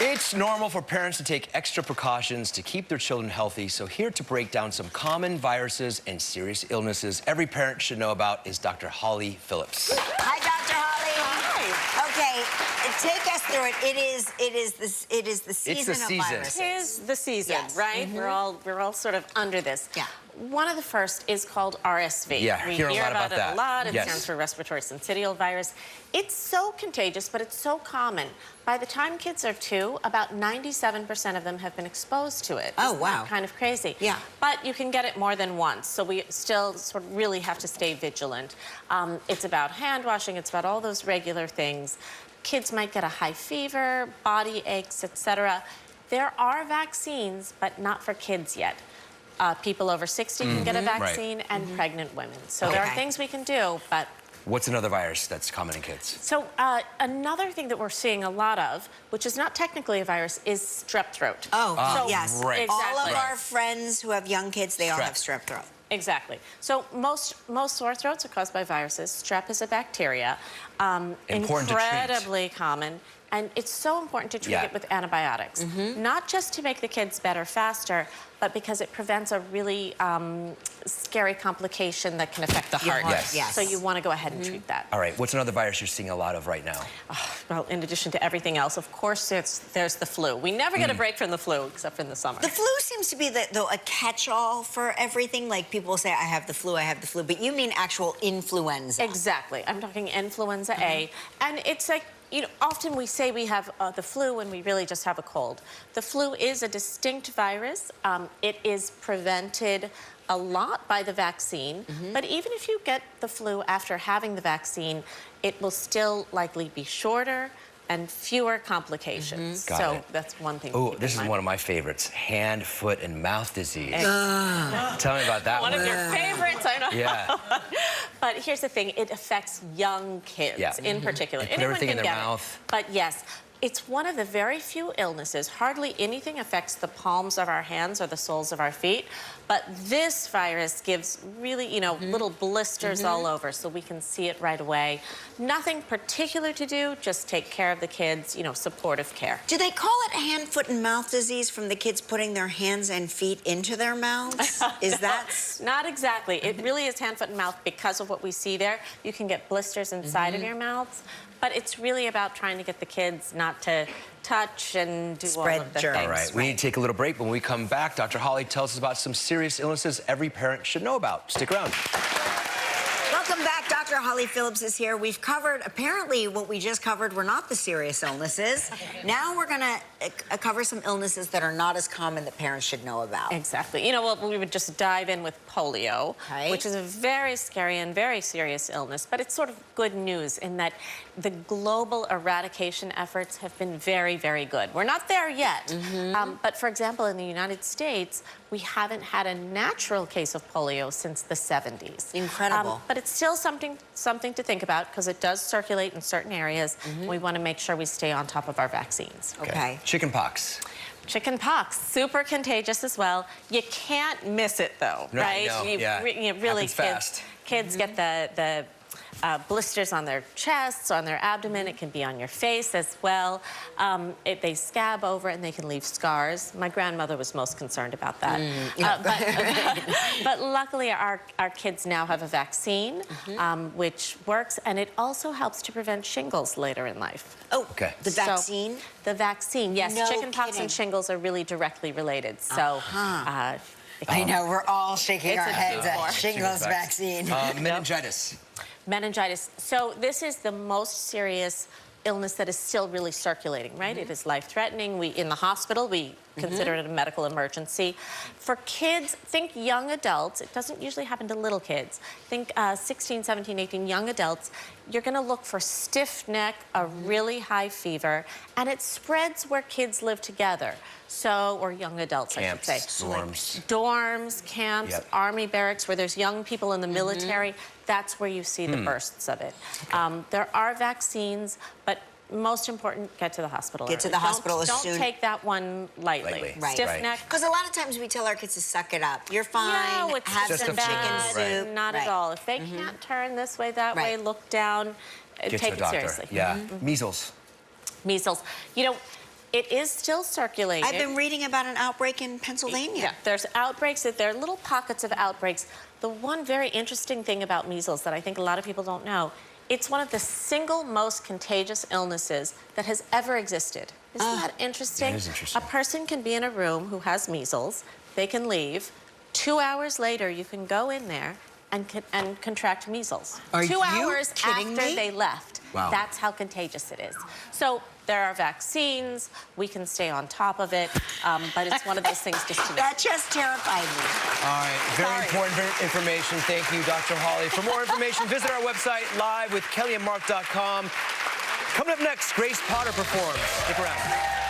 It's normal for parents to take extra precautions to keep their children healthy, so here to break down some common viruses and serious illnesses every parent should know about is Dr. Holly Phillips. Hi, Dr. Holly. Hi. Okay, take us through it. It is the season of viruses. It is the season, Yes. right? We're all sort of under this. Yeah. One of the first is called RSV. Yeah, we hear a hear lot about it that. a lot. It Yes. stands for respiratory syncytial virus. It's so contagious, but it's so common. By the time kids are 2, about 97% of them have been exposed to it. Oh, Isn't wow. that kind of crazy? Yeah. But you can get it more than once, so we still sort of really have to stay vigilant. It's about hand washing. It's about all those regular things. Kids might get a high fever, body aches, etc. There are vaccines, but not for kids yet. People over 60 can get a vaccine, and pregnant women. So there are things we can do, but... What's another virus that's common in kids? So another thing that we're seeing a lot of, which is not technically a virus, is strep throat. Oh, So- yes. Right. All of Exactly. our friends who have young kids, they all Strep. have strep throat. Exactly. So most sore throats are caused by viruses. Strep is a bacteria. Important to treat. Incredibly common. And it's so important to treat it with antibiotics. Not just to make the kids better faster, but because it prevents a really scary complication that can affect the heart. Yes. So you want to go ahead and treat that. All right, what's another virus you're seeing a lot of right now? Well, in addition to everything else, of course, there's the flu. We never get a break from the flu, except for in the summer. The flu seems to be, though, a catch-all for everything. Like, people say, I have the flu, but you mean actual influenza. Exactly. I'm talking influenza A. And it's like, you know, often we say we have the flu when we really just have a cold. The flu is a distinct virus. It is prevented a lot by the vaccine. But even if you get the flu after having the vaccine, it will still likely be shorter and fewer complications. Got it. That's one thing. Oh, this is one of my favorites, hand, foot, and mouth disease. Exactly. Tell me about that one. One of your favorites, I know. Yeah. But here's the thing, it affects young kids in particular. They put everything in their get it. mouth. But yes, it's one of the very few illnesses. Hardly anything affects the palms of our hands or the soles of our feet. But this virus gives really, you know, little blisters all over, so we can see it right away. Nothing particular to do, just take care of the kids, you know, supportive care. Do they call it hand, foot, and mouth disease from the kids putting their hands and feet into their mouths? Is that... Not exactly. It really is hand, foot, and mouth because of what we see there. You can get blisters inside of your mouths, but it's really about trying to get the kids not to touch and do all of the germs. things. All right, we need to take a little break. When we come back, Dr. Holly tells us about some serious illnesses every parent should know about. Stick around. Welcome back. Dr. Holly Phillips is here. We've covered, apparently what we just covered were not the serious illnesses. Now we're going to cover some illnesses that are not as common that parents should know about. Exactly. You know, well, we would just dive in with polio, Okay. which is a very scary and very serious illness, but it's sort of good news in that the global eradication efforts have been very, very good. We're not there yet, but for example, in the United States, we haven't had a natural case of polio since the 70s. Incredible. But it's still something to think about because it does circulate in certain areas. We want to make sure we stay on top of our vaccines. Okay. Chicken pox. Chicken pox, super contagious as well. You can't miss it though, No, right? no, You yeah. really, Happens fast. kids get the blisters on their chests, on their abdomen. It can be on your face as well. They scab over and they can leave scars. My grandmother was most concerned about that. But luckily, our kids now have a vaccine, which works, and it also helps to prevent shingles later in life. Oh, Okay. the vaccine? So, the vaccine, yes. No Chickenpox kidding. and shingles are really directly related. So, I know, we're all shaking our It's a heads at two-for. shingles vaccine. Meningitis. meningitis. So this is the most serious illness that is still really circulating, right? It is life-threatening. In the hospital, we consider it a medical emergency. For kids, think young adults. It doesn't usually happen to little kids. Think 16, 17, 18, young adults. You're going to look for stiff neck, a really high fever, and it spreads where kids live together. So, or young adults, Camps, I should say. dorms. Dorms, camps, army barracks, where there's young people in the military. That's where you see the bursts of it. There are vaccines, but most important, get to the hospital. Get to early. the hospital as soon. Don't take that one lightly. Right. Stiff neck. Because a lot of times we tell our kids to suck it up. You're fine. No, it's have just some a flu. chicken Right. soup. Not at all. If they can't turn this way, that way, look down, Get take to a it doctor. seriously. Yeah. Measles. Measles. You know, it is still circulating. I've been reading about an outbreak in Pennsylvania. Yeah, there's outbreaks, there are little pockets of outbreaks. The one very interesting thing about measles that I think a lot of people don't know, it's one of the single most contagious illnesses that has ever existed. Isn't that interesting? That is interesting. A person can be in a room who has measles, they can leave. 2 hours later, you can go in there and contract measles. Are 2 you hours kidding after me? they left. Wow. That's how contagious it is. So there are vaccines, we can stay on top of it, but it's one of those things just to know. That just terrified me. All right, very important information. Thank you, Dr. Holly. For more information, visit our website, livewithkellyandmark.com. Coming up next, Grace Potter performs. Stick around.